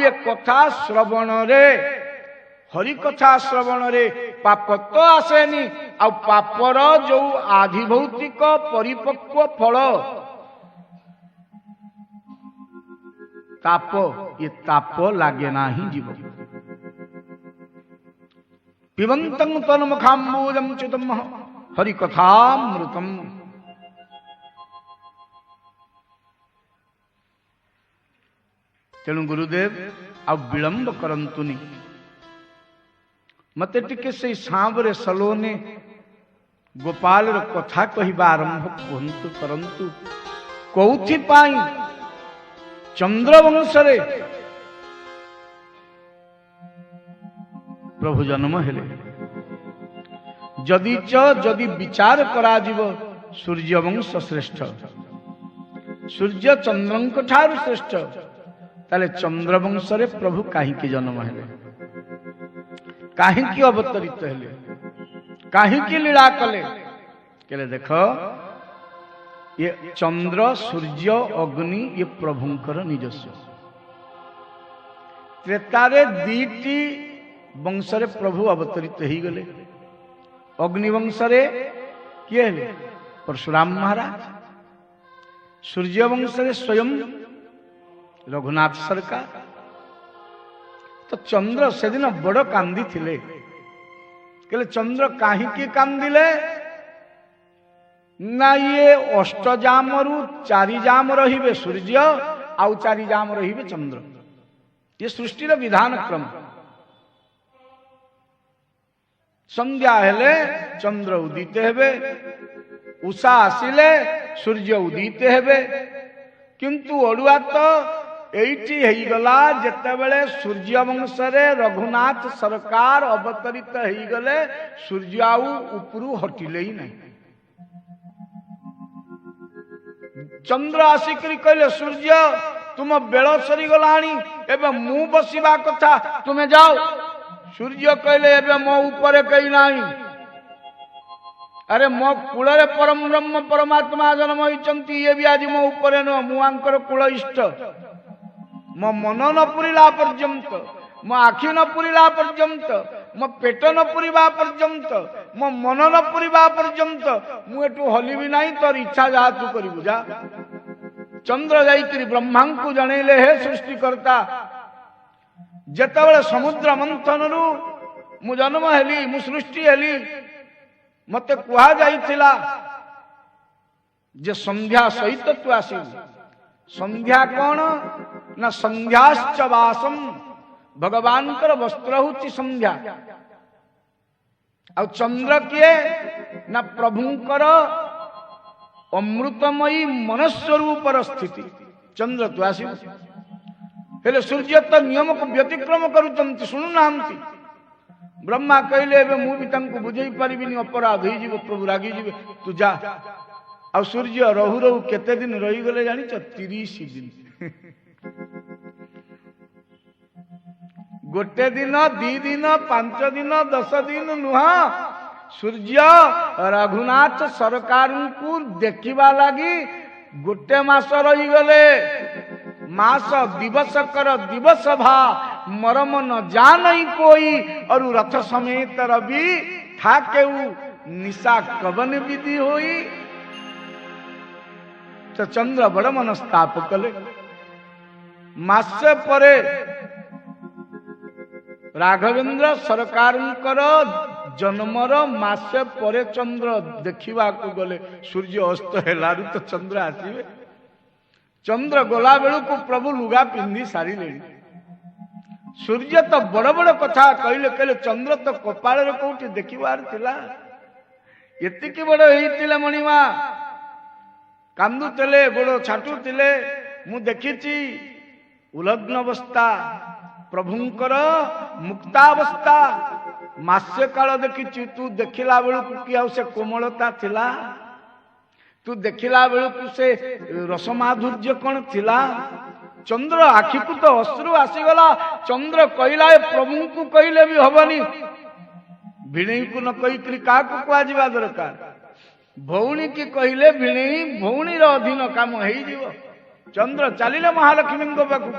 ये कथा श्रवण रे हरि कथा श्रवण रे पाप तो आसेनी आ पापर जो आधिभौतिक परिपक्व फल ताप ये ताप लागे ना ही जीव पिबंतं तन्मुखाम्बूजं चितम हरि कथामृतम। तेणु गुरुदेव आ विलंब करंतुनी मते टिके से सांबरे सलोने गोपाल कथा कहवा आरंभ कहतु करंतु कौथि पाई चंद्रवंश रे प्रभु जन्म हेले जदि विचार करा जीव सूर्यवंश श्रेष्ठ सूर्य चंद्रंक ठार श्रेष्ठ ताले चंद्रवंश रे प्रभु काहिकी जन्म हेले काहिकी अवतरित हेले काहिकी लीला कले केले देखो ये चंद्र सूर्य अग्नि ये प्रभुंकर निजस्व त्रेतारे दीटी वंशरे प्रभु अवतरित ही गले अग्निवंशरे किए हेले परशुराम महाराज सूर्य वंशरे स्वयं रघुनाथ सरकार तो चंद्र से दिन बड़ कांदी थिले कहले चंद्र काहिकी कांदिले ना ये अष्टजाम रु चारिजाम रहिबे सूर्य आउ चारिजाम रहिबे चंद्र ये सृष्टिर विधान क्रम संध्या हेले चंद्र उदित हेबे उषा आसिले सूर्य उदित हेबे किंतु अड़ुआ तो एइटी हेई गला जेतेबेले सूर्य वंशरे रघुनाथ सरकार अवतरित हेई गले सूर्य आउ उपरु हटिले ही नहीं चंद्र आसिकरी कहले सूर्य तुम बेल सरी गलानी एबे मु बसिबा कथा तुमे जाओ सूर्य कहले एबे मो ऊपर कई नाही अरे मो कूलरे परम ब्रह्म परमात्मा जन्म होइचंती ये भी आज मो ऊपर न मुआंकर कूल इष्ट मो मन न पुरिला पर्यंत मो आखि न पुरिला पर्यंत मो पेट न पुरिबा पर्यंत मो मन न पुरिबा पर्यंत मु एटू हलिबी नाही तोर इच्छा जहा तू करिबु जा चंद्र जाइकरी ब्रह्मा को जणैले हे सृष्टि करता जेतेबेले समुद्र मंथन रु मु जन्म हेली मु सृष्टि हेली मते कुहा जाइथिला जे संध्या सहित तू आसीबु संध्या कौन ना संध्याश्च वासम भगवान कर वस्त्र होती संध्या आ चंद्र किए ना प्रभुंकर अमृतमयी मनस्वरूपर स्थिति चंद्र तू आसीबु हेले सूर्य तो नियम को व्यतिक्रम करुचंती सुनु नाहंती ब्रह्मा कहले एबे मु भी तांको बुझेई परिबिनी अपराध होई जीव प्रभु रागी जीव तू जा आ सूर्य रहु रहु केते दिन रही गले जानि छ 30 दिन गोटे दिन 2 दिन 5 दिन 10 दिन नुहा सूर्य रघुनाथ सरकार को देखिबा लागी गोटे मास रही गले मास दिवस कर दिवस भा मरम न जानई कोई और रथ समेत रवि ठाके निशा कवन विधि होई तो चंद्र बड़ मनस्ताप कले मासे परे राघवेंद्र सरकार जन्मर मासे परे चंद्र देखा गले सूर्य अस्त हेलारू तो चंद्र आसीबे चंद्र गला बेलू को प्रभु लुगा पिंधि सारी ले सूर्य तो बड़ बड़ कथा कहले कहले चंद्र तो कपाल रे कोठी देखिबार थिला एतिकी बड़ हेतिले मणिमा कांदुतले बड़ छाटुतले मु देखिची उलग्न अवस्था प्रभुंकर मुक्तावस्था मास्य काल देखिची तू देखिला बेलू कि आ से कोमलता थिला तू देखिला बेलू से रसमाधुर्य कौन थिला चंद्र आखि को तो अश्रु आसीगला चंद्र कहला प्रभु को कहले भी हबनी भिणई को न कही क्या कुआ जा दरकार भौणी की कहले भिणई भौणी अधीन काम हो चंद्र चलिले महालक्ष्मी पाखु